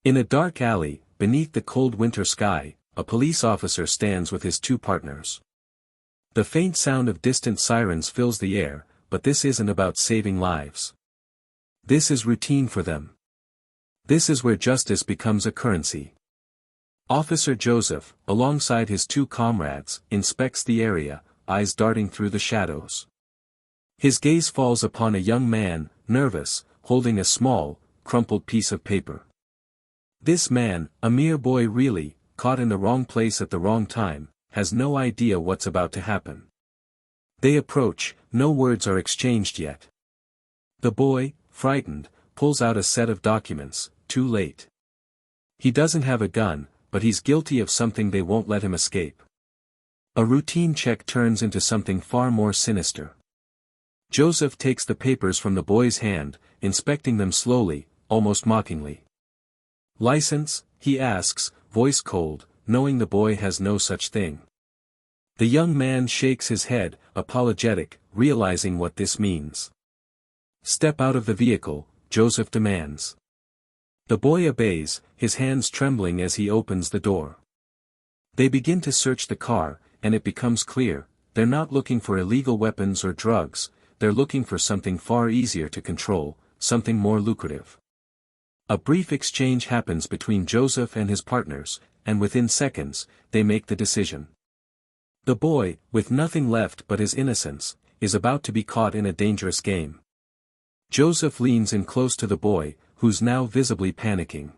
In a dark alley, beneath the cold winter sky, a police officer stands with his two partners. The faint sound of distant sirens fills the air, but this isn't about saving lives. This is routine for them. This is where justice becomes a currency. Officer Joseph, alongside his two comrades, inspects the area, eyes darting through the shadows. His gaze falls upon a young man, nervous, holding a small, crumpled piece of paper. This man, a mere boy really, caught in the wrong place at the wrong time, has no idea what's about to happen. They approach, no words are exchanged yet. The boy, frightened, pulls out a set of documents, too late. He doesn't have a gun, but he's guilty of something they won't let him escape. A routine check turns into something far more sinister. Joseph takes the papers from the boy's hand, inspecting them slowly, almost mockingly. "License?" he asks, voice cold, knowing the boy has no such thing. The young man shakes his head, apologetic, realizing what this means. "Step out of the vehicle," Joseph demands. The boy obeys, his hands trembling as he opens the door. They begin to search the car, and it becomes clear, they're not looking for illegal weapons or drugs, they're looking for something far easier to control, something more lucrative. A brief exchange happens between Joseph and his partners, and within seconds, they make the decision. The boy, with nothing left but his innocence, is about to be caught in a dangerous game. Joseph leans in close to the boy, who's now visibly panicking.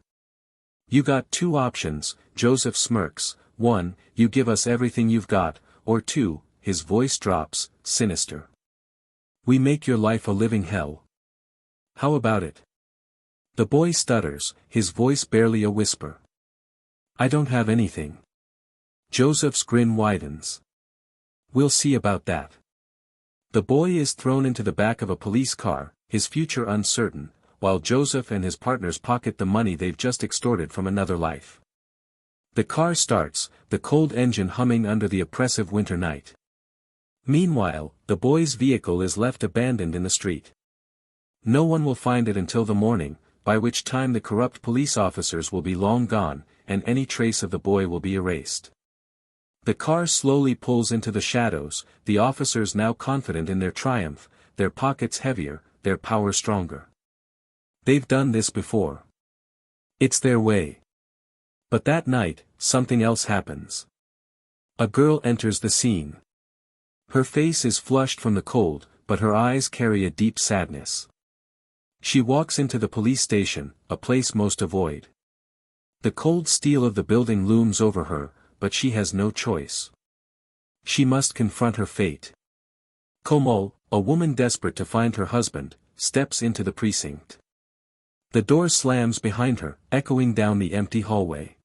"You got two options," Joseph smirks. "One, you give us everything you've got, or two," his voice drops, sinister. "We make your life a living hell. How about it?" The boy stutters, his voice barely a whisper. "I don't have anything." Joseph's grin widens. "We'll see about that." The boy is thrown into the back of a police car, his future uncertain, while Joseph and his partners pocket the money they've just extorted from another life. The car starts, the cold engine humming under the oppressive winter night. Meanwhile, the boy's vehicle is left abandoned in the street. No one will find it until the morning, by which time the corrupt police officers will be long gone, and any trace of the boy will be erased. The car slowly pulls into the shadows, the officers now confident in their triumph, their pockets heavier, their power stronger. They've done this before. It's their way. But that night, something else happens. A girl enters the scene. Her face is flushed from the cold, but her eyes carry a deep sadness. She walks into the police station, a place most avoid. The cold steel of the building looms over her, but she has no choice. She must confront her fate. Komol, a woman desperate to find her husband, steps into the precinct. The door slams behind her, echoing down the empty hallway.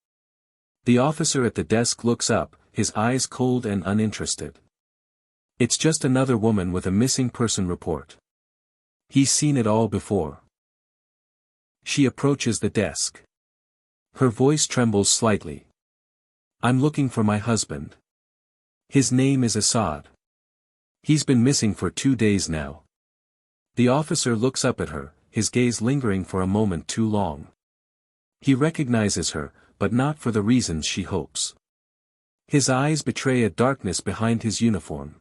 The officer at the desk looks up, his eyes cold and uninterested. It's just another woman with a missing person report. He's seen it all before. She approaches the desk. Her voice trembles slightly. "I'm looking for my husband. His name is Assad. He's been missing for 2 days now." The officer looks up at her, his gaze lingering for a moment too long. He recognizes her, but not for the reasons she hopes. His eyes betray a darkness behind his uniform.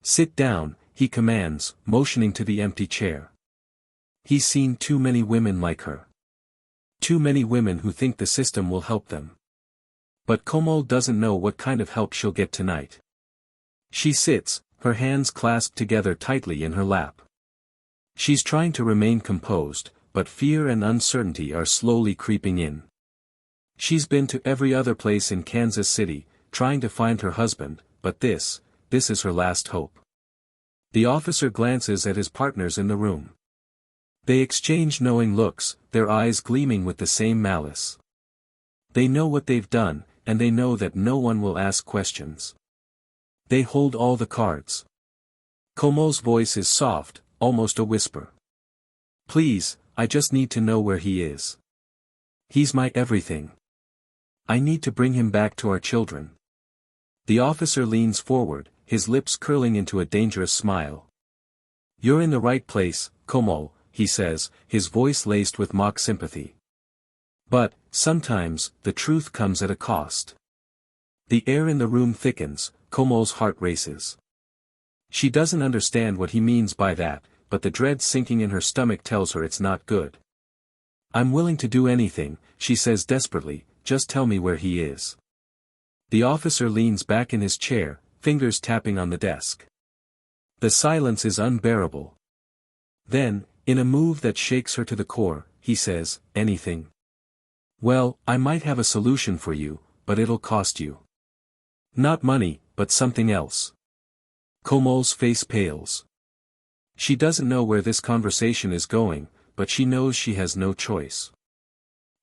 "Sit down," he commands, motioning to the empty chair. He's seen too many women like her. Too many women who think the system will help them. But Komol doesn't know what kind of help she'll get tonight. She sits, her hands clasped together tightly in her lap. She's trying to remain composed, but fear and uncertainty are slowly creeping in. She's been to every other place in Kansas City, trying to find her husband, but this is her last hope. The officer glances at his partners in the room. They exchange knowing looks, their eyes gleaming with the same malice. They know what they've done, and they know that no one will ask questions. They hold all the cards. Komol's voice is soft, almost a whisper. "Please, I just need to know where he is. He's my everything. I need to bring him back to our children." The officer leans forward, his lips curling into a dangerous smile. "You're in the right place, Komol," he says, his voice laced with mock sympathy. But, sometimes, the truth comes at a cost. The air in the room thickens, Komol's heart races. She doesn't understand what he means by that, but the dread sinking in her stomach tells her it's not good. "I'm willing to do anything," she says desperately, "just tell me where he is." The officer leans back in his chair, fingers tapping on the desk. The silence is unbearable. Then, in a move that shakes her to the core, he says, "Anything?" "Well, I might have a solution for you, but it'll cost you. Not money, but something else." Komol's face pales. She doesn't know where this conversation is going, but she knows she has no choice.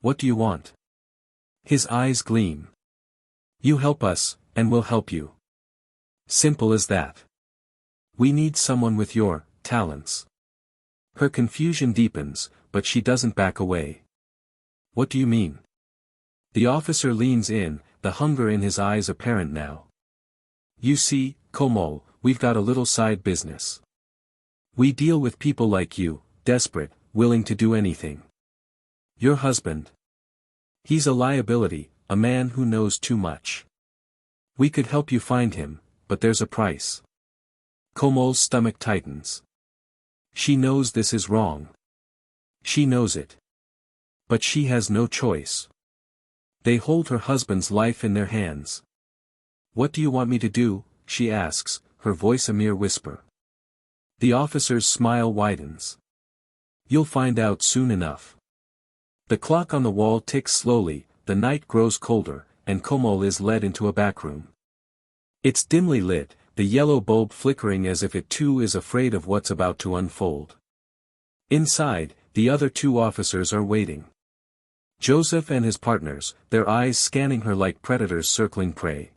"What do you want?" His eyes gleam. "You help us, and we'll help you. Simple as that. We need someone with your talents." Her confusion deepens, but she doesn't back away. "What do you mean?" The officer leans in, the hunger in his eyes apparent now. "You see, Komol, we've got a little side business. We deal with people like you, desperate, willing to do anything. Your husband. He's a liability, a man who knows too much. We could help you find him, but there's a price." Komol's stomach tightens. She knows this is wrong. She knows it. But she has no choice. They hold her husband's life in their hands. "What do you want me to do?" she asks, her voice a mere whisper. The officer's smile widens. "You'll find out soon enough." The clock on the wall ticks slowly, the night grows colder, and Komol is led into a back room. It's dimly lit, the yellow bulb flickering as if it too is afraid of what's about to unfold. Inside, the other two officers are waiting. Joseph and his partners, their eyes scanning her like predators circling prey.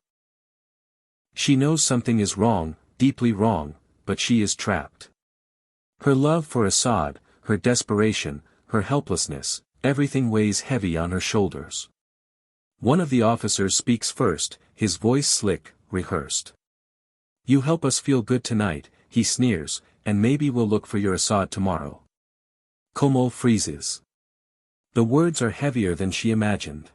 She knows something is wrong, deeply wrong, but she is trapped. Her love for Assad, her desperation, her helplessness, everything weighs heavy on her shoulders. One of the officers speaks first, his voice slick, rehearsed. "You help us feel good tonight," he sneers, "and maybe we'll look for your Assad tomorrow." Komol freezes. The words are heavier than she imagined.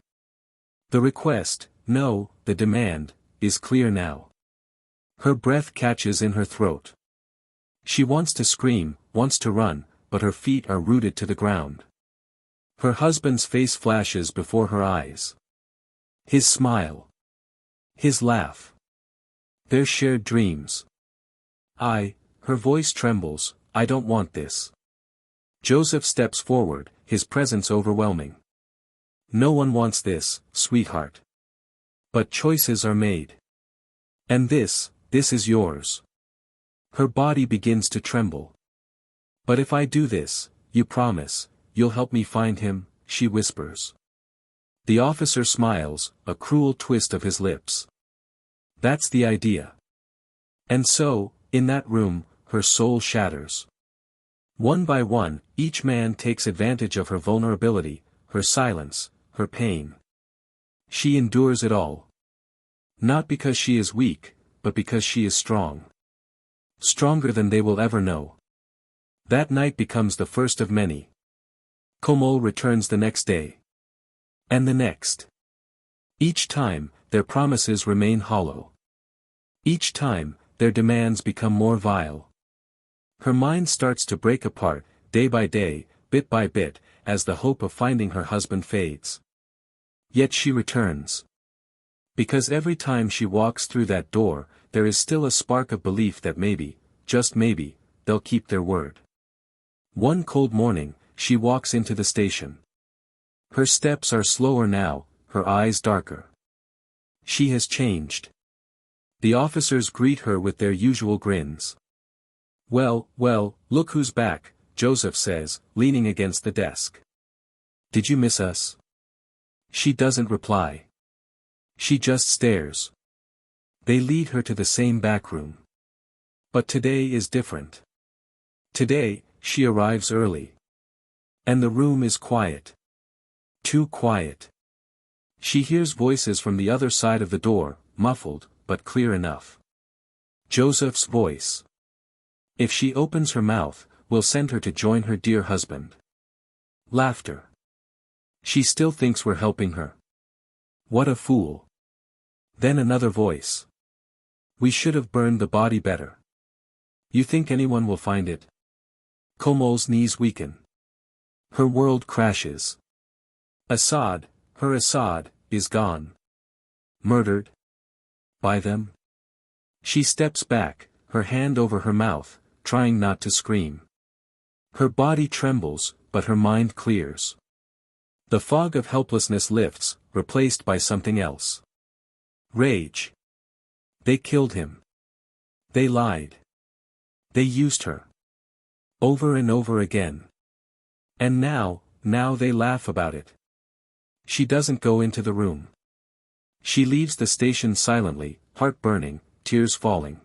The request, no, the demand, is clear now. Her breath catches in her throat. She wants to scream, wants to run, but her feet are rooted to the ground. Her husband's face flashes before her eyes. His smile. His laugh. Their shared dreams. Her voice trembles, "I don't want this." Joseph steps forward, his presence overwhelming. "No one wants this, sweetheart. But choices are made. And this is yours." Her body begins to tremble. "But if I do this, you promise, you'll help me find him," she whispers. The officer smiles, a cruel twist of his lips. "That's the idea." And so, in that room, her soul shatters. One by one, each man takes advantage of her vulnerability, her silence, her pain. She endures it all. Not because she is weak, but because she is strong. Stronger than they will ever know. That night becomes the first of many. Komol returns the next day. And the next. Each time, their promises remain hollow. Each time, their demands become more vile. Her mind starts to break apart, day by day, bit by bit, as the hope of finding her husband fades. Yet she returns. Because every time she walks through that door, there is still a spark of belief that maybe, just maybe, they'll keep their word. One cold morning, she walks into the station. Her steps are slower now, her eyes darker. She has changed. The officers greet her with their usual grins. Well, look who's back," Joseph says, leaning against the desk. "Did you miss us?" She doesn't reply. She just stares. They lead her to the same back room. But today is different. Today, she arrives early. And the room is quiet. Too quiet. She hears voices from the other side of the door, muffled, but clear enough. Joseph's voice. If she opens her mouth, we'll send her to join her dear husband. Laughter. She still thinks we're helping her. What a fool. Then another voice. We should have burned the body better. You think anyone will find it? Komol's knees weaken. Her world crashes. Assad, her Assad, is gone. Murdered? By them? She steps back, her hand over her mouth, trying not to scream. Her body trembles, but her mind clears. The fog of helplessness lifts, replaced by something else. Rage. They killed him. They lied. They used her. Over and over again. And now they laugh about it. She doesn't go into the room. She leaves the station silently, heart burning, tears falling.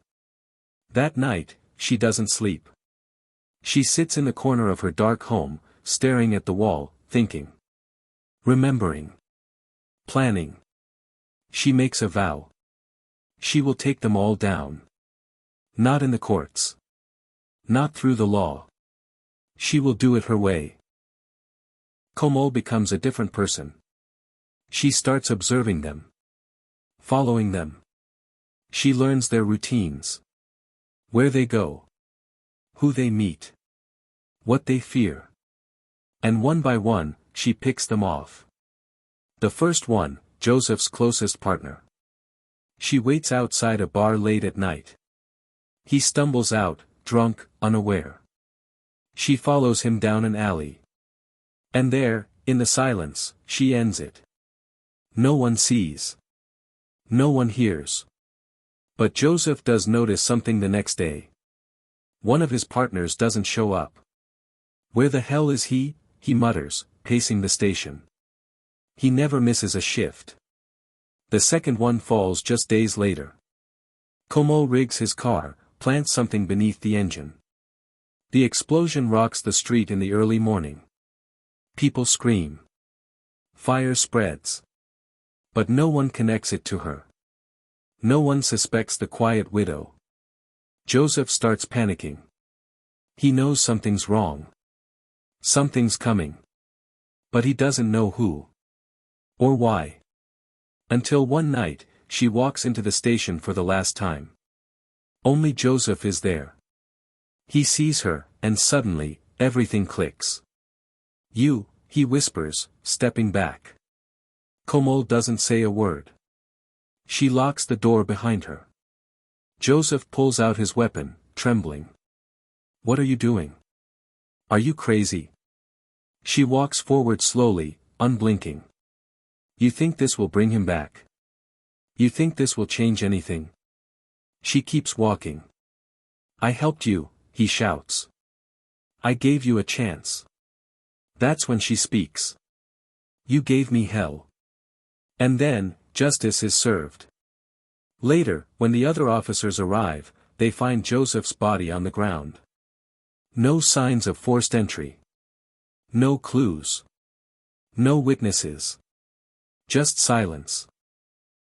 That night, she doesn't sleep. She sits in the corner of her dark home, staring at the wall, thinking. Remembering. Planning. She makes a vow. She will take them all down. Not in the courts. Not through the law. She will do it her way. Komol becomes a different person. She starts observing them. Following them. She learns their routines. Where they go. Who they meet. What they fear. And one by one, she picks them off. The first one, Joseph's closest partner. She waits outside a bar late at night. He stumbles out, drunk, unaware. She follows him down an alley. And there, in the silence, she ends it. No one sees. No one hears. But Joseph does notice something the next day. One of his partners doesn't show up. Where the hell is he? He mutters, pacing the station. He never misses a shift. The second one falls just days later. Komol rigs his car, plants something beneath the engine. The explosion rocks the street in the early morning. People scream. Fire spreads. But no one connects it to her. No one suspects the quiet widow. Joseph starts panicking. He knows something's wrong. Something's coming. But he doesn't know who. Or why. Until one night, she walks into the station for the last time. Only Joseph is there. He sees her, and suddenly, everything clicks. You, he whispers, stepping back. Komol doesn't say a word. She locks the door behind her. Joseph pulls out his weapon, trembling. What are you doing? Are you crazy? She walks forward slowly, unblinking. You think this will bring him back? You think this will change anything? She keeps walking. I helped you, he shouts. I gave you a chance. That's when she speaks. You gave me hell. And then, justice is served. Later, when the other officers arrive, they find Joseph's body on the ground. No signs of forced entry. No clues. No witnesses. Just silence.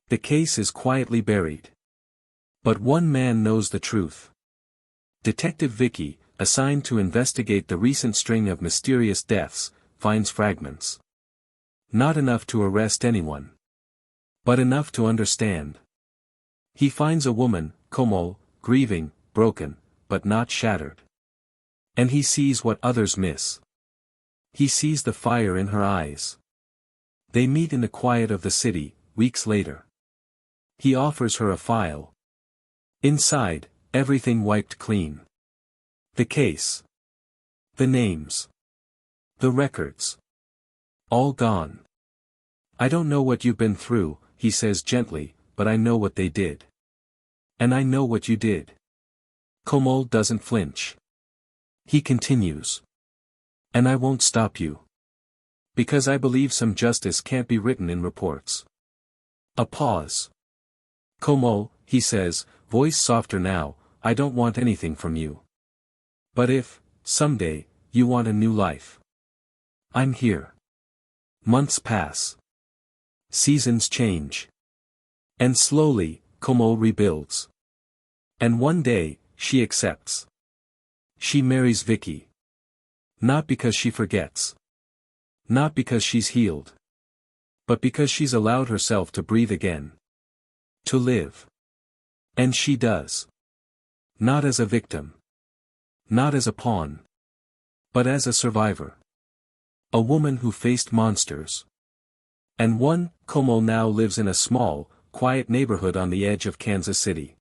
The case is quietly buried. But one man knows the truth. Detective Vicky, assigned to investigate the recent string of mysterious deaths, finds fragments. Not enough to arrest anyone. But enough to understand. He finds a woman, Komol, grieving, broken, but not shattered. And he sees what others miss. He sees the fire in her eyes. They meet in the quiet of the city, weeks later. He offers her a file. Inside, everything wiped clean. The case. The names. The records. All gone. I don't know what you've been through, he says gently, but I know what they did. And I know what you did. Komol doesn't flinch. He continues. And I won't stop you. Because I believe some justice can't be written in reports. A pause. Komol, he says, voice softer now, I don't want anything from you. But if, someday, you want a new life. I'm here. Months pass. Seasons change. And slowly, Komol rebuilds. And one day, she accepts. She marries Vicky. Not because she forgets. Not because she's healed. But because she's allowed herself to breathe again. To live. And she does. Not as a victim. Not as a pawn. But as a survivor. A woman who faced monsters. And one, Como now lives in a small, quiet neighborhood on the edge of Kansas City.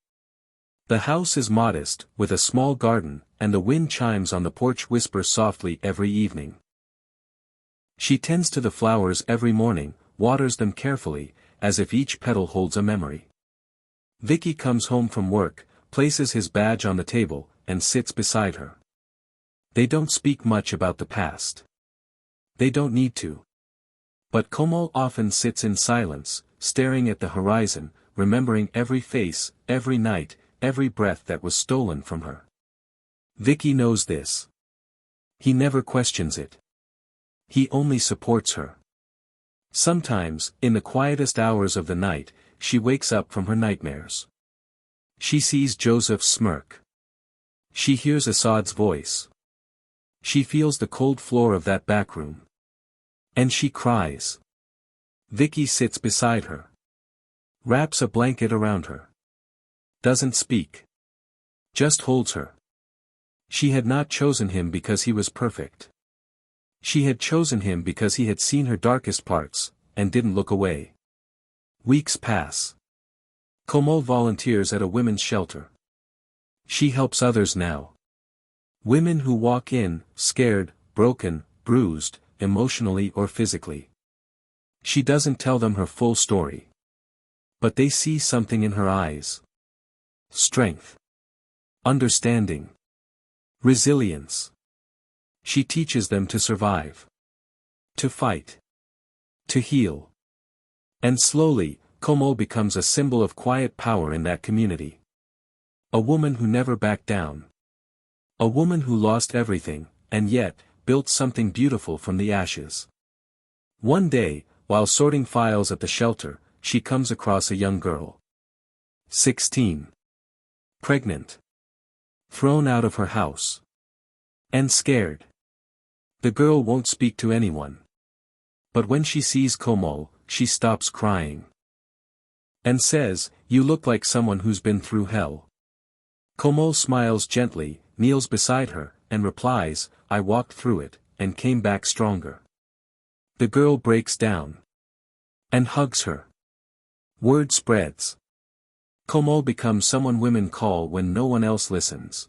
The house is modest, with a small garden, and the wind chimes on the porch whisper softly every evening. She tends to the flowers every morning, waters them carefully, as if each petal holds a memory. Vicky comes home from work, places his badge on the table, and sits beside her. They don't speak much about the past. They don't need to. But Como often sits in silence, staring at the horizon, remembering every face, every night, every breath that was stolen from her. Vicky knows this. He never questions it. He only supports her. Sometimes, in the quietest hours of the night, she wakes up from her nightmares. She sees Joseph's smirk. She hears Assad's voice. She feels the cold floor of that back room. And she cries. Vicky sits beside her. Wraps a blanket around her. Doesn't speak. Just holds her. She had not chosen him because he was perfect. She had chosen him because he had seen her darkest parts, and didn't look away. Weeks pass. Como volunteers at a women's shelter. She helps others now. Women who walk in, scared, broken, bruised, emotionally or physically. She doesn't tell them her full story. But they see something in her eyes. Strength. Understanding. Resilience. She teaches them to survive. To fight. To heal. And slowly, Como becomes a symbol of quiet power in that community. A woman who never backed down. A woman who lost everything, and yet, built something beautiful from the ashes. One day, while sorting files at the shelter, she comes across a young girl. 16. Pregnant. Thrown out of her house. And scared. The girl won't speak to anyone. But when she sees Como, she stops crying. And says, "You look like someone who's been through hell." Como smiles gently, kneels beside her, and replies, "I walked through it, and came back stronger." The girl breaks down. And hugs her. Word spreads. Como becomes someone women call when no one else listens.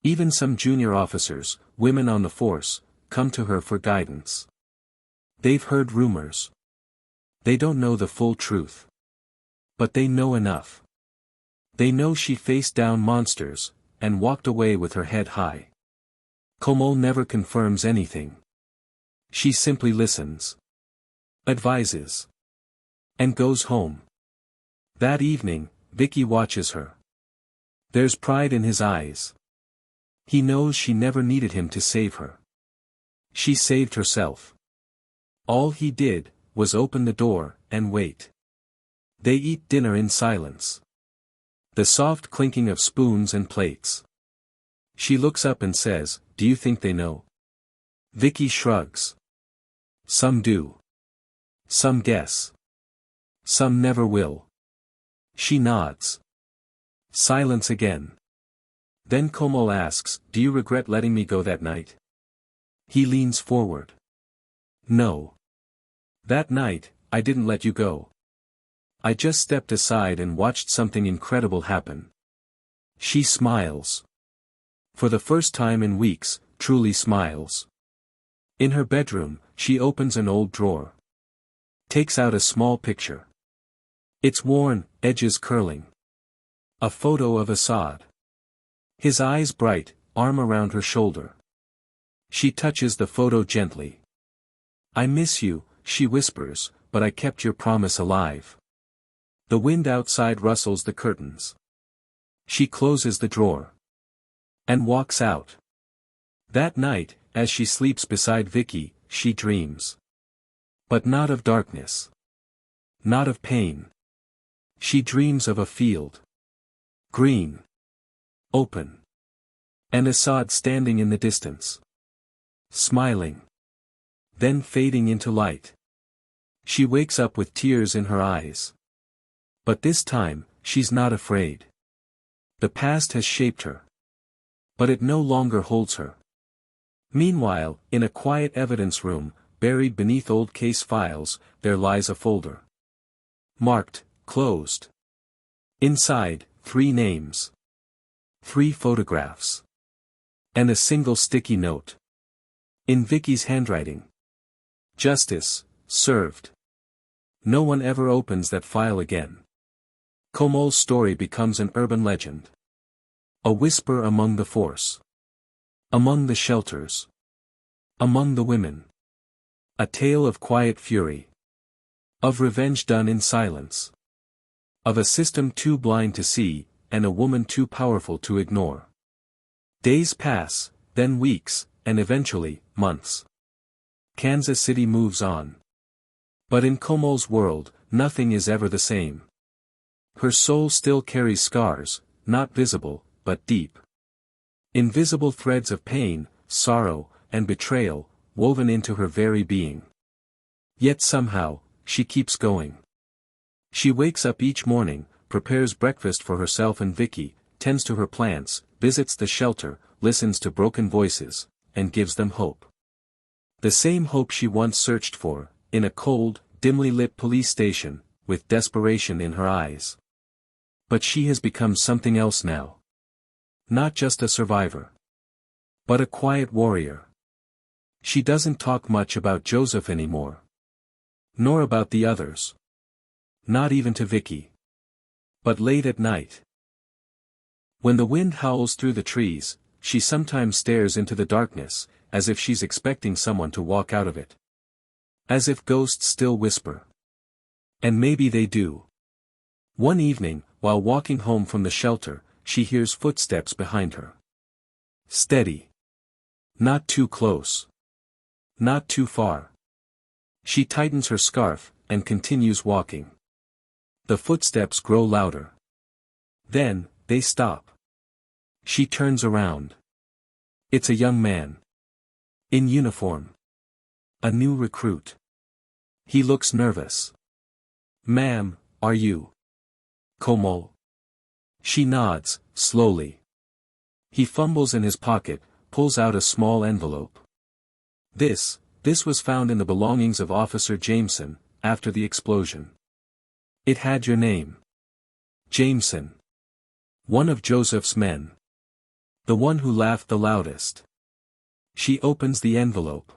Even some junior officers, women on the force, come to her for guidance. They've heard rumors. They don't know the full truth. But they know enough. They know she faced down monsters, and walked away with her head high. Como never confirms anything. She simply listens. Advises. And goes home. That evening, Vicky watches her. There's pride in his eyes. He knows she never needed him to save her. She saved herself. All he did, was open the door, and wait. They eat dinner in silence. The soft clinking of spoons and plates. She looks up and says, "Do you think they know?" Vicky shrugs. Some do. Some guess. Some never will. She nods. Silence again. Then Como asks, "Do you regret letting me go that night?" He leans forward. "No. That night, I didn't let you go. I just stepped aside and watched something incredible happen." She smiles. For the first time in weeks, truly smiles. In her bedroom, she opens an old drawer. Takes out a small picture. It's worn, edges curling. A photo of Assad. His eyes bright, arm around her shoulder. She touches the photo gently. "I miss you," she whispers, "but I kept your promise alive." The wind outside rustles the curtains. She closes the drawer. And walks out. That night, as she sleeps beside Vicky, she dreams. But not of darkness. Not of pain. She dreams of a field. Green. Open. And Assad standing in the distance. Smiling. then fading into light. She wakes up with tears in her eyes. But this time, she's not afraid. The past has shaped her. But it no longer holds her. Meanwhile, in a quiet evidence room, buried beneath old case files, there lies a folder. Marked, closed. Inside, 3 names. 3 photographs. And a single sticky note. In Vicky's handwriting. Justice, served. No one ever opens that file again. Komol's story becomes an urban legend. A whisper among the force. Among the shelters. Among the women. A tale of quiet fury. Of revenge done in silence. Of a system too blind to see, and a woman too powerful to ignore. Days pass, then weeks, and eventually, months. Kansas City moves on. But in Komol's world, nothing is ever the same. Her soul still carries scars, not visible, but deep. Invisible threads of pain, sorrow, and betrayal, woven into her very being. Yet somehow, she keeps going. She wakes up each morning, prepares breakfast for herself and Vicky, tends to her plants, visits the shelter, listens to broken voices, and gives them hope. The same hope she once searched for, in a cold, dimly lit police station, with desperation in her eyes. But she has become something else now. Not just a survivor. But a quiet warrior. She doesn't talk much about Joseph anymore. Nor about the others. Not even to Vicky. But late at night. When the wind howls through the trees, she sometimes stares into the darkness, as if she's expecting someone to walk out of it. As if ghosts still whisper. And maybe they do. One evening, while walking home from the shelter, she hears footsteps behind her. Steady. Not too close. Not too far. She tightens her scarf, and continues walking. The footsteps grow louder. Then, they stop. She turns around. It's a young man. In uniform. A new recruit. He looks nervous. "Ma'am, are you Komol?" She nods, slowly. He fumbles in his pocket, pulls out a small envelope. This was found in the belongings of Officer Jameson, after the explosion. It had your name. Jameson. One of Joseph's men. The one who laughed the loudest. She opens the envelope.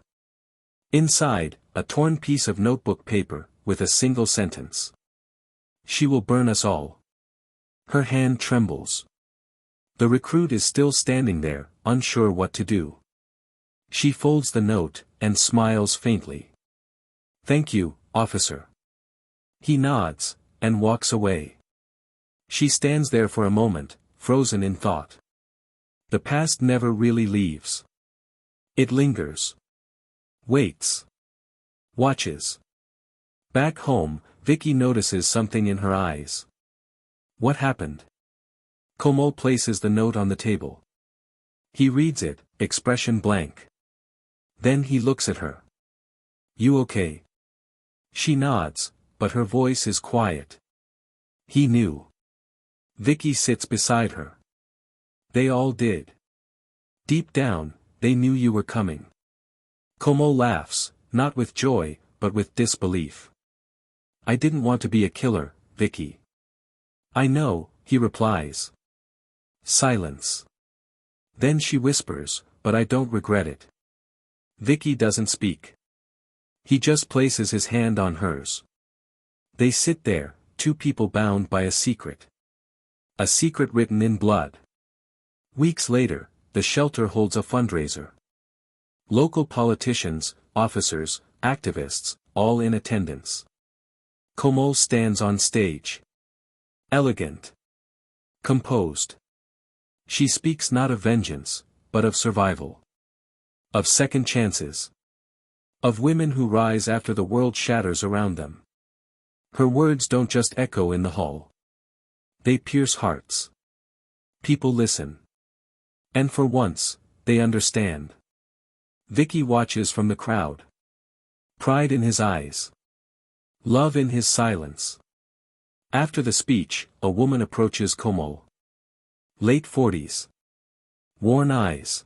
Inside, a torn piece of notebook paper, with a single sentence. "She will burn us all." Her hand trembles. The recruit is still standing there, unsure what to do. She folds the note, and smiles faintly. "Thank you, officer." He nods, and walks away. She stands there for a moment, frozen in thought. The past never really leaves. It lingers. Waits. Watches. Back home, Vicky notices something in her eyes. What happened? Komol places the note on the table. He reads it, expression blank. Then he looks at her. "You okay?" She nods, but her voice is quiet. He knew. Vicky sits beside her. They all did. Deep down, they knew you were coming. Komol laughs, not with joy, but with disbelief. "I didn't want to be a killer, Vicky." "I know," he replies. Silence. Then she whispers, "But I don't regret it." Vicky doesn't speak. He just places his hand on hers. They sit there, two people bound by a secret. A secret written in blood. Weeks later, the shelter holds a fundraiser. Local politicians, officers, activists, all in attendance. Komol stands on stage. Elegant. Composed. She speaks not of vengeance, but of survival. Of second chances. Of women who rise after the world shatters around them. Her words don't just echo in the hall. They pierce hearts. People listen. And for once, they understand. Vicky watches from the crowd. Pride in his eyes. Love in his silence. After the speech, a woman approaches Komol. Late 40s. Worn eyes.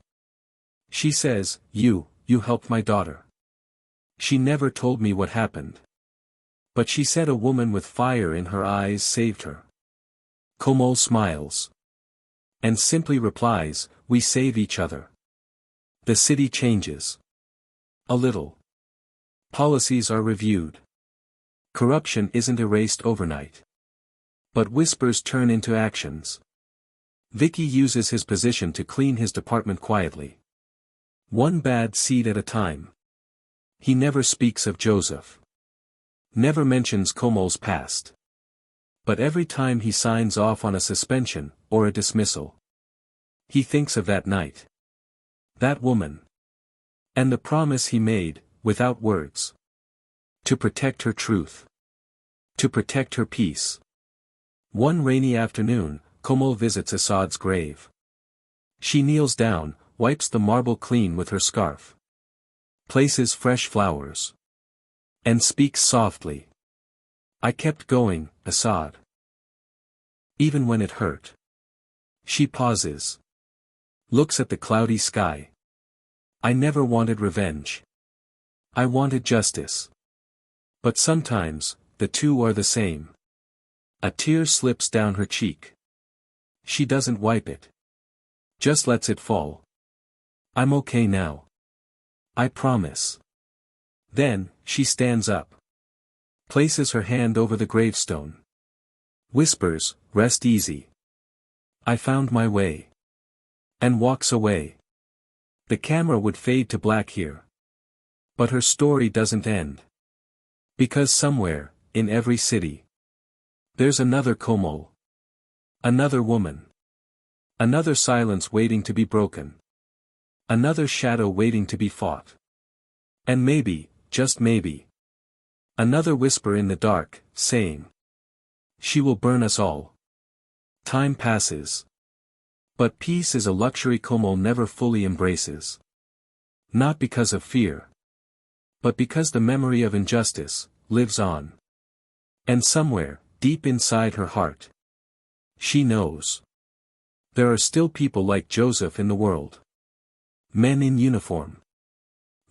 She says, You helped my daughter. She never told me what happened. But she said a woman with fire in her eyes saved her. Komol smiles. And simply replies, We save each other. The city changes. A little. Policies are reviewed. Corruption isn't erased overnight. But whispers turn into actions. Vicky uses his position to clean his department quietly. One bad seed at a time. He never speaks of Joseph. Never mentions Komol's past. But every time he signs off on a suspension, or a dismissal, he thinks of that night. That woman. And the promise he made, without words. To protect her truth. To protect her peace. One rainy afternoon, Komol visits Assad's grave. She kneels down, wipes the marble clean with her scarf. Places fresh flowers. And speaks softly. I kept going, Assad. Even when it hurt. She pauses. Looks at the cloudy sky. I never wanted revenge. I wanted justice. But sometimes, the two are the same. A tear slips down her cheek. She doesn't wipe it. Just lets it fall. I'm okay now. I promise. Then, she stands up. Places her hand over the gravestone. Whispers, Rest easy. I found my way. And walks away. The camera would fade to black here. But her story doesn't end. Because somewhere, in every city, there's another Komol. Another woman. Another silence waiting to be broken. Another shadow waiting to be fought. And maybe, just maybe, another whisper in the dark, saying, She will burn us all. Time passes. But peace is a luxury Komol never fully embraces. Not because of fear. But because the memory of injustice lives on. And somewhere, deep inside her heart, she knows. There are still people like Joseph in the world. Men in uniform.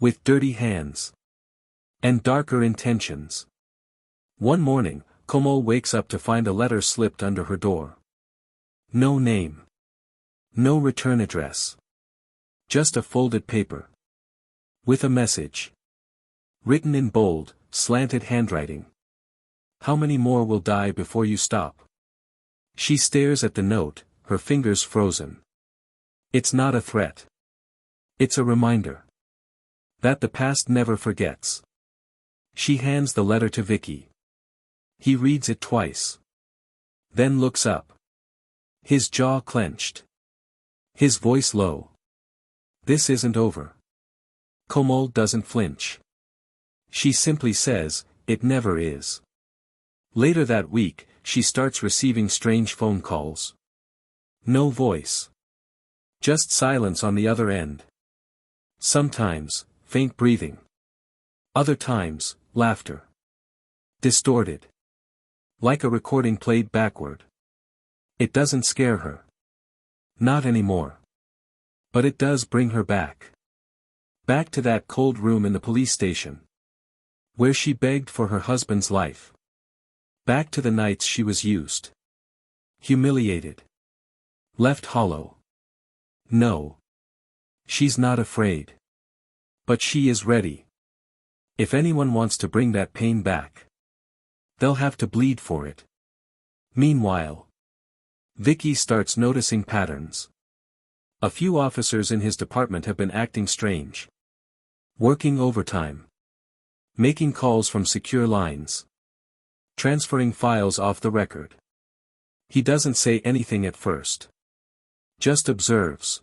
With dirty hands. And darker intentions. One morning, Komol wakes up to find a letter slipped under her door. No name. No return address. Just a folded paper. With a message. Written in bold, slanted handwriting. How many more will die before you stop? She stares at the note, her fingers frozen. It's not a threat. It's a reminder. That the past never forgets. She hands the letter to Vicky. He reads it twice. Then looks up. His jaw clenched. His voice low. This isn't over. Komol doesn't flinch. She simply says, It never is. Later that week, she starts receiving strange phone calls. No voice. Just silence on the other end. Sometimes, faint breathing. Other times, laughter. Distorted. Like a recording played backward. It doesn't scare her. Not anymore. But it does bring her back. Back to that cold room in the police station. Where she begged for her husband's life. Back to the nights she was used. Humiliated. Left hollow. No. She's not afraid. But she is ready. If anyone wants to bring that pain back, they'll have to bleed for it. Meanwhile, Vicky starts noticing patterns. A few officers in his department have been acting strange. Working overtime. Making calls from secure lines. Transferring files off the record. He doesn't say anything at first. Just observes.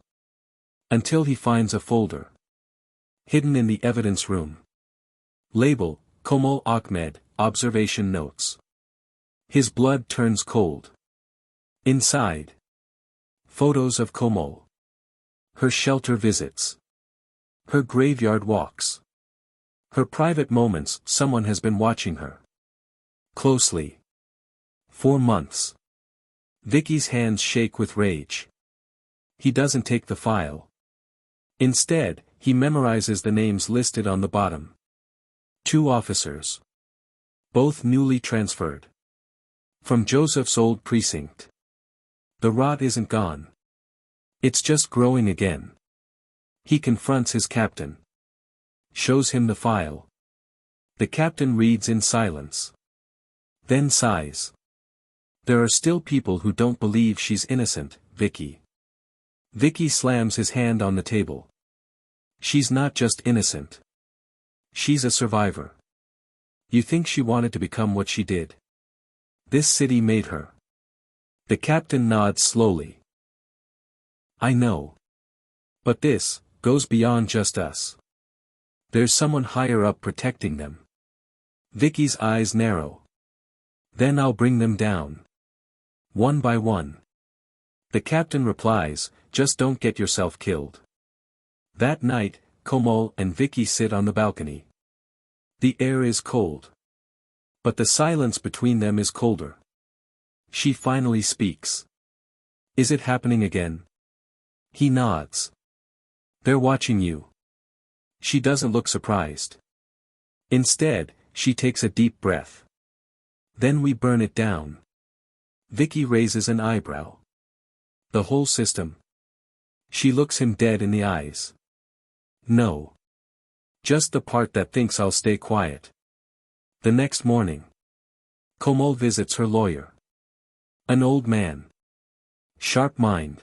Until he finds a folder. Hidden in the evidence room. Label, Komol Ahmed, Observation Notes. His blood turns cold. Inside. Photos of Komol. Her shelter visits. Her graveyard walks. Her private moments, someone has been watching her closely. 4 months. Vicky's hands shake with rage. He doesn't take the file. Instead, he memorizes the names listed on the bottom. 2 officers. Both newly transferred. From Joseph's old precinct. The rot isn't gone. It's just growing again. He confronts his captain. Shows him the file. The captain reads in silence. Then sighs. There are still people who don't believe she's innocent, Vicky. Vicky slams his hand on the table. She's not just innocent. She's a survivor. You think she wanted to become what she did? This city made her. The captain nods slowly. I know. But this goes beyond just us. There's someone higher up protecting them. Vicky's eyes narrow. Then I'll bring them down. One by one. The captain replies, just don't get yourself killed. That night, Komal and Vicky sit on the balcony. The air is cold. But the silence between them is colder. She finally speaks. Is it happening again? He nods. They're watching you. She doesn't look surprised. Instead, she takes a deep breath. Then we burn it down. Vicky raises an eyebrow. The whole system. She looks him dead in the eyes. No. Just the part that thinks I'll stay quiet. The next morning. Komal visits her lawyer. An old man. Sharp mind.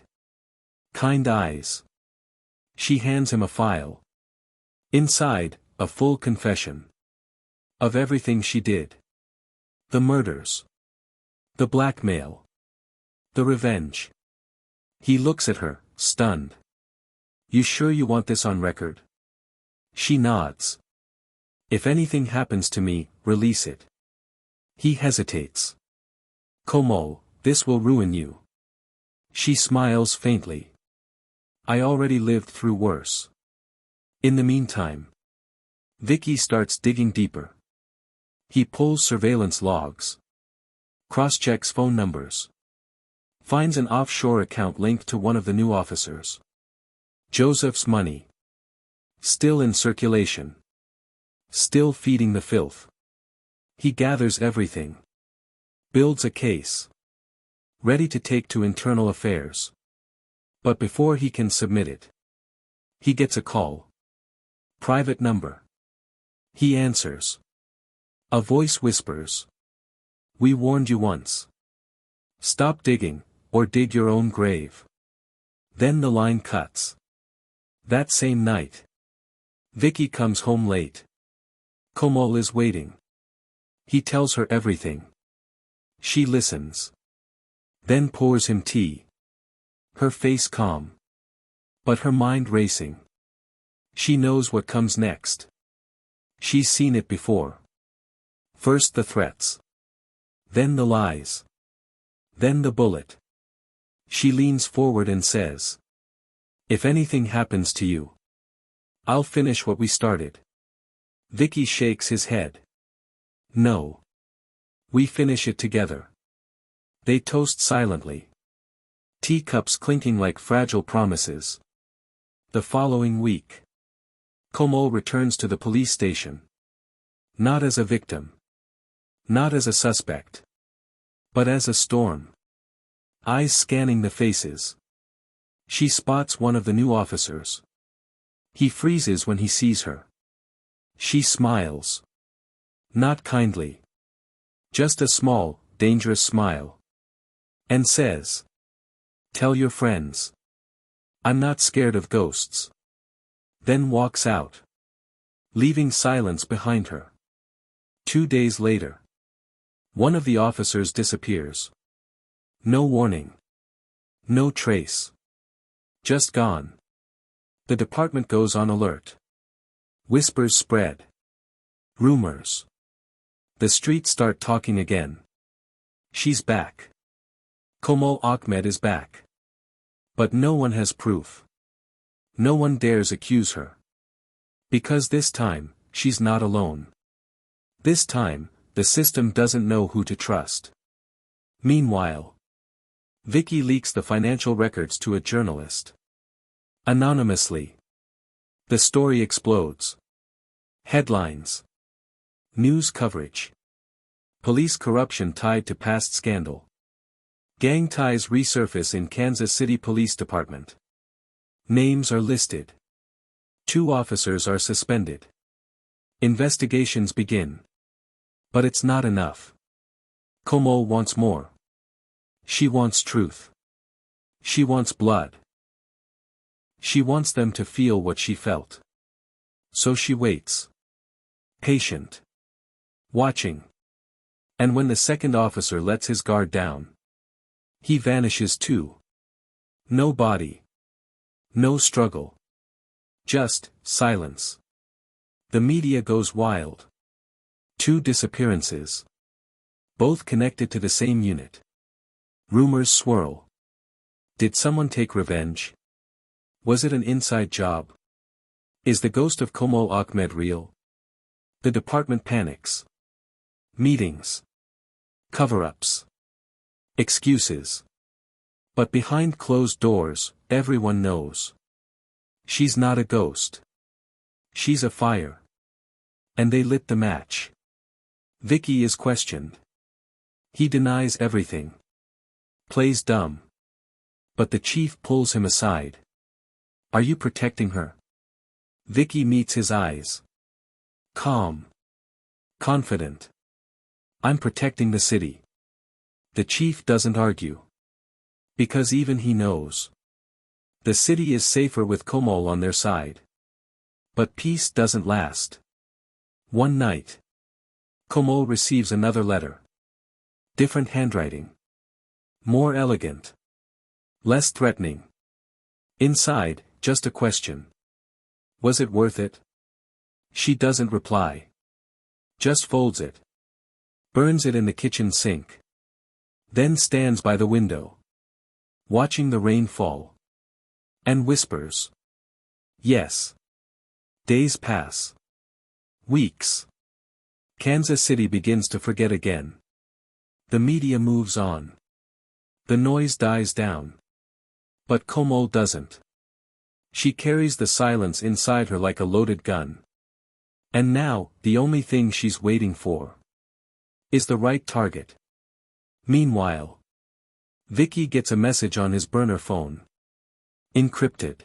Kind eyes. She hands him a file. Inside, a full confession. Of everything she did. The murders. The blackmail. The revenge. He looks at her, stunned. You sure you want this on record? She nods. If anything happens to me, release it. He hesitates. Komal, this will ruin you. She smiles faintly. I already lived through worse. In the meantime. Vicky starts digging deeper. He pulls surveillance logs. Cross-checks phone numbers. Finds an offshore account linked to one of the new officers. Joseph's money. Still in circulation. Still feeding the filth. He gathers everything. Builds a case. Ready to take to internal affairs. But before he can submit it. He gets a call. Private number. He answers. A voice whispers. We warned you once. Stop digging, or dig your own grave. Then the line cuts. That same night. Vicky comes home late. Komal is waiting. He tells her everything. She listens. Then pours him tea. Her face calm. But her mind racing. She knows what comes next. She's seen it before. First the threats. Then the lies. Then the bullet. She leans forward and says. If anything happens to you, I'll finish what we started. Vicky shakes his head. No. We finish it together. They toast silently. Teacups clinking like fragile promises. The following week. Komal returns to the police station. Not as a victim. Not as a suspect. But as a storm. Eyes scanning the faces. She spots one of the new officers. He freezes when he sees her. She smiles. Not kindly. Just a small, dangerous smile. And says. Tell your friends. I'm not scared of ghosts. Then walks out. Leaving silence behind her. 2 days later. One of the officers disappears. No warning. No trace. Just gone. The department goes on alert. Whispers spread. Rumors. The streets start talking again. She's back. Komal Ahmed is back. But no one has proof. No one dares accuse her. Because this time, she's not alone. This time, the system doesn't know who to trust. Meanwhile, Vicky leaks the financial records to a journalist. Anonymously. The story explodes. Headlines. News coverage. Police corruption tied to past scandal. Gang ties resurface in Kansas City Police Department. Names are listed. 2 officers are suspended. Investigations begin. But it's not enough. Como wants more. She wants truth. She wants blood. She wants them to feel what she felt. So she waits. Patient. Watching. And when the second officer lets his guard down, he vanishes too. No body. No struggle. Just silence. The media goes wild. 2 disappearances. Both connected to the same unit. Rumors swirl. Did someone take revenge? Was it an inside job? Is the ghost of Como Ahmed real? The department panics. Meetings. Cover-ups. Excuses. But behind closed doors, everyone knows. She's not a ghost. She's a fire. And they lit the match. Vicky is questioned. He denies everything. Plays dumb. But the chief pulls him aside. Are you protecting her? Vicky meets his eyes. Calm. Confident. I'm protecting the city. The chief doesn't argue. Because even he knows. The city is safer with Como on their side. But peace doesn't last. One night. Como receives another letter. Different handwriting. More elegant. Less threatening. Inside, just a question. Was it worth it? She doesn't reply. Just folds it. Burns it in the kitchen sink. Then stands by the window. Watching the rain fall. And whispers. Yes. Days pass. Weeks. Kansas City begins to forget again. The media moves on. The noise dies down. But Como doesn't. She carries the silence inside her like a loaded gun. And now, the only thing she's waiting for is the right target. Meanwhile, Vicky gets a message on his burner phone. Encrypted.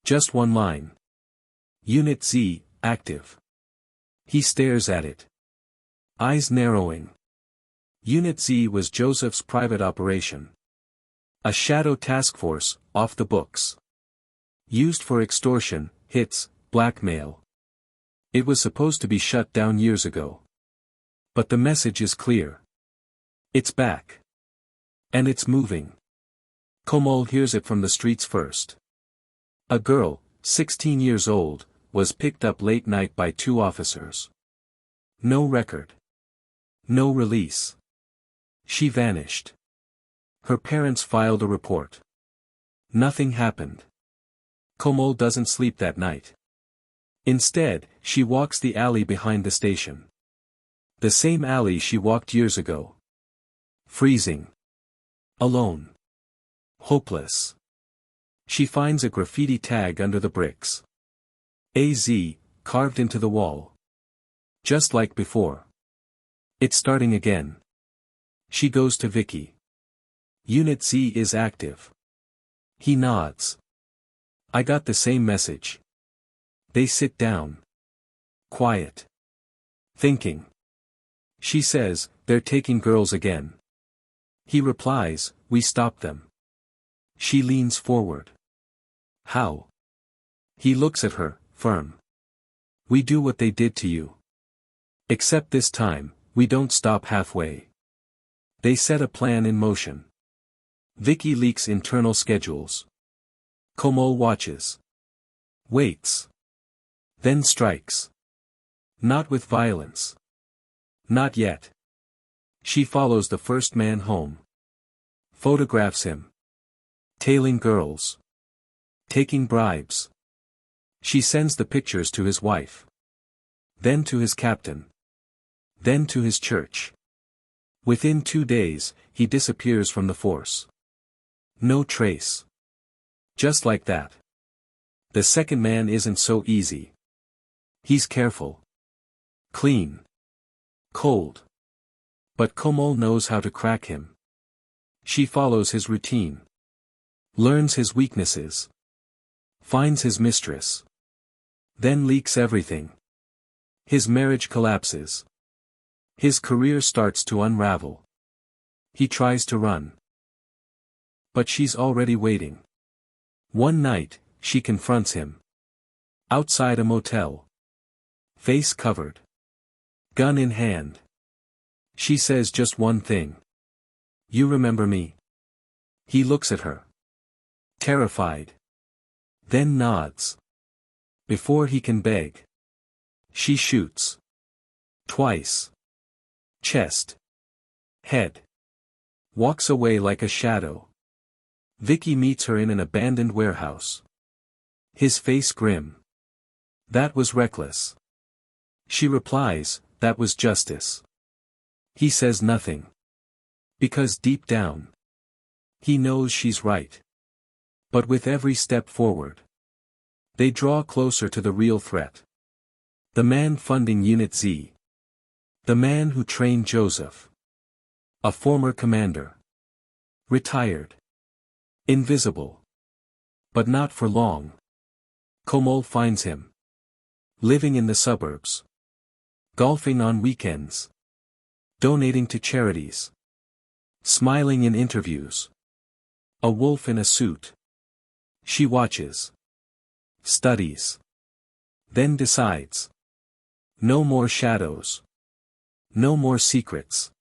Just one line. Unit Z, active. He stares at it. Eyes narrowing. Unit Z was Joseph's private operation. A shadow task force, off the books. Used for extortion, hits, blackmail. It was supposed to be shut down years ago. But the message is clear. It's back. And it's moving. Como hears it from the streets first. A girl, 16 years old, was picked up late night by 2 officers. No record. No release. She vanished. Her parents filed a report. Nothing happened. Como doesn't sleep that night. Instead, she walks the alley behind the station. The same alley she walked years ago. Freezing. Alone. Hopeless. She finds a graffiti tag under the bricks. AZ, carved into the wall. Just like before. It's starting again. She goes to Vicky. Unit Z is active. He nods. I got the same message. They sit down. Quiet. Thinking. She says, they're taking girls again. He replies, we stopped them. She leans forward. How? He looks at her, firm. We do what they did to you. Except this time, we don't stop halfway. They set a plan in motion. Vicky leaks internal schedules. Como watches. Waits. Then strikes. Not with violence. Not yet. She follows the first man home. Photographs him. Tailing girls. Taking bribes. She sends the pictures to his wife. then to his captain, then to his church. Within 2 days, he disappears from the force. No trace. Just like that. The second man isn't so easy. He's careful. Clean. Cold. But Komol knows how to crack him. She follows his routine. Learns his weaknesses. Finds his mistress. Then leaks everything. His marriage collapses. His career starts to unravel. He tries to run. But she's already waiting. One night, she confronts him. Outside a motel. Face covered. Gun in hand. She says just one thing. "You remember me?" He looks at her. Terrified. Then nods. Before he can beg. She shoots. Twice. Chest. Head. Walks away like a shadow. Vicky meets her in an abandoned warehouse. His face grim. "That was reckless." She replies, "That was justice." He says nothing. Because deep down, he knows she's right. But with every step forward, they draw closer to the real threat. The man funding Unit Z. The man who trained Joseph. A former commander. Retired. Invisible. But not for long. Komol finds him. Living in the suburbs. Golfing on weekends. Donating to charities. Smiling in interviews. A wolf in a suit. She watches. Studies. Then decides. No more shadows. No more secrets.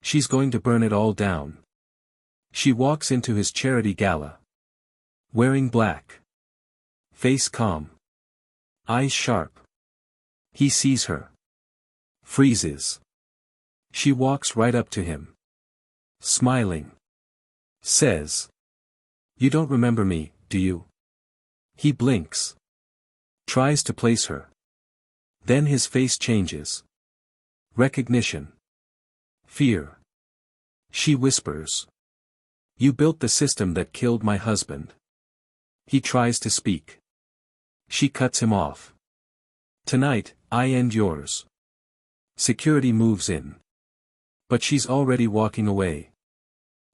She's going to burn it all down. She walks into his charity gala. Wearing black. Face calm. Eyes sharp. He sees her. Freezes. She walks right up to him. Smiling. Says. "You don't remember me, do you?" He blinks. Tries to place her. Then his face changes. Recognition. Fear. She whispers. "You built the system that killed my husband." He tries to speak. She cuts him off. "Tonight, I end yours." Security moves in. But she's already walking away.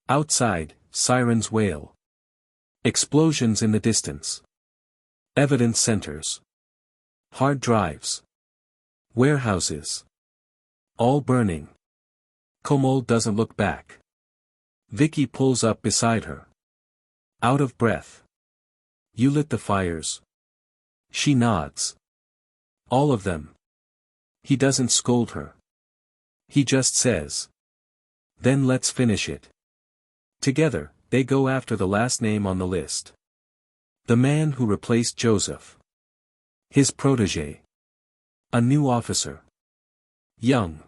Outside, sirens wail. Explosions in the distance. Evidence centers. Hard drives. Warehouses. All burning. Komol doesn't look back. Vicky pulls up beside her. Out of breath. "You lit the fires." She nods. "All of them." He doesn't scold her. He just says. "Then let's finish it." Together, they go after the last name on the list. The man who replaced Joseph. His protégé. A new officer. Young.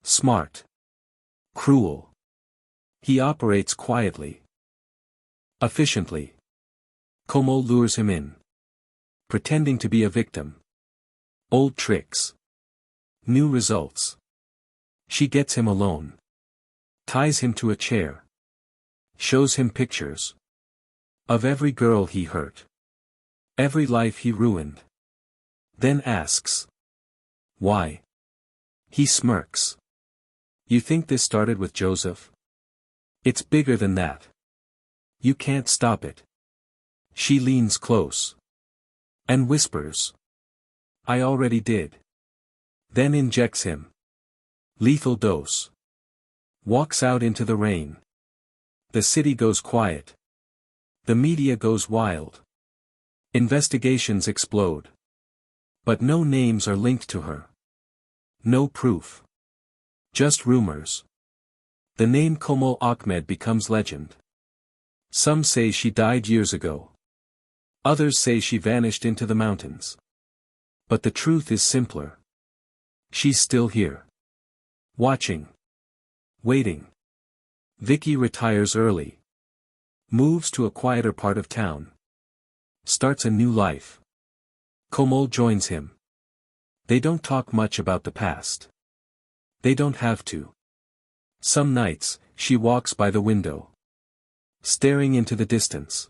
Smart. Cruel. He operates quietly. Efficiently. Komol lures him in. Pretending to be a victim. Old tricks. New results. She gets him alone. Ties him to a chair. Shows him pictures. Of every girl he hurt. Every life he ruined. Then asks. Why? He smirks. You think this started with Joseph? It's bigger than that. You can't stop it. She leans close. And whispers. I already did. Then injects him. Lethal dose. Walks out into the rain. The city goes quiet. The media goes wild. Investigations explode. But no names are linked to her. No proof. Just rumors. The name Komol Ahmed becomes legend. Some say she died years ago. Others say she vanished into the mountains. But the truth is simpler. She's still here. Watching. Waiting. Vicky retires early. Moves to a quieter part of town. Starts a new life. Komol joins him. They don't talk much about the past. They don't have to. Some nights, she walks by the window, staring into the distance,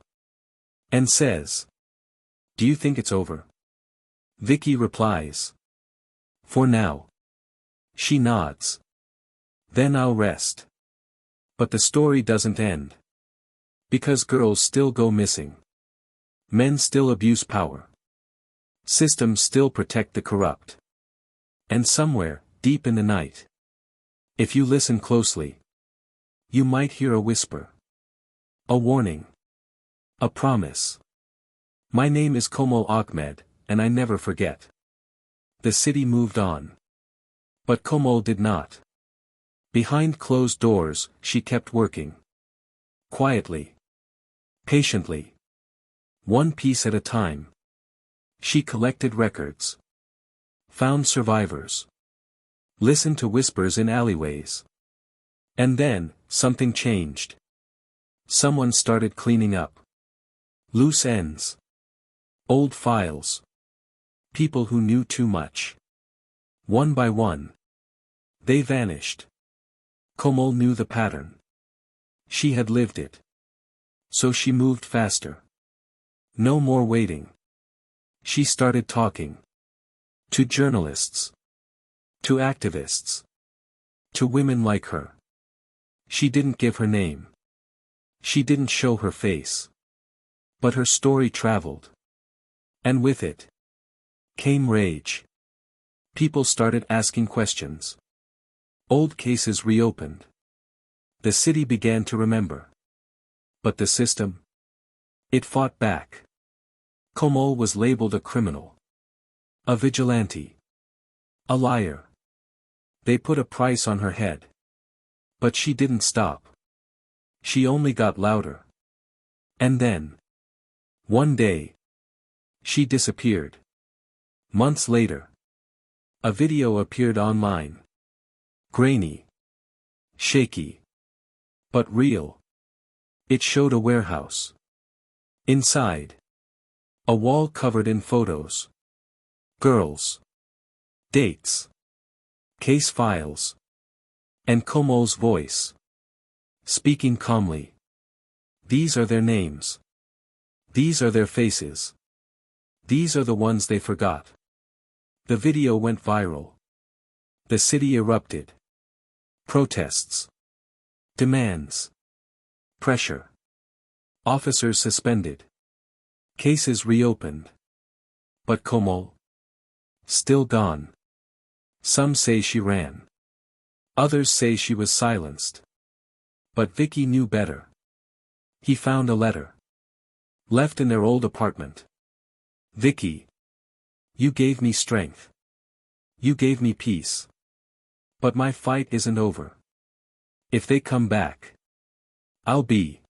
and says, "Do you think it's over?" Vicky replies, "For now." She nods. "Then I'll rest." But the story doesn't end. Because girls still go missing. Men still abuse power. Systems still protect the corrupt. And somewhere, deep in the night, if you listen closely, you might hear a whisper. A warning. A promise. My name is Komal Ahmed, and I never forget. The city moved on. But Komal did not. Behind closed doors, she kept working. Quietly. Patiently. One piece at a time. She collected records. Found survivors. Listened to whispers in alleyways. And then, something changed. Someone started cleaning up. Loose ends. Old files. People who knew too much. One by one. They vanished. Komal knew the pattern. She had lived it. So she moved faster. No more waiting. She started talking. To journalists. To activists. To women like her. She didn't give her name. She didn't show her face. But her story traveled. And with it came rage. People started asking questions. Old cases reopened. The city began to remember. But the system? It fought back. Komal was labeled a criminal. A vigilante. A liar. They put a price on her head. But she didn't stop. She only got louder. And then, one day, she disappeared. Months later, a video appeared online. Grainy. Shaky. But real. It showed a warehouse. Inside, a wall covered in photos. Girls. Dates. Case files. And Komal's voice. Speaking calmly. These are their names. These are their faces. These are the ones they forgot. The video went viral. The city erupted. Protests. Demands. Pressure. Officers suspended. Cases reopened. But Komal? Still gone. Some say she ran. Others say she was silenced. But Vicky knew better. He found a letter. Left in their old apartment. Vicky. You gave me strength. You gave me peace. But my fight isn't over. If they come back, I'll be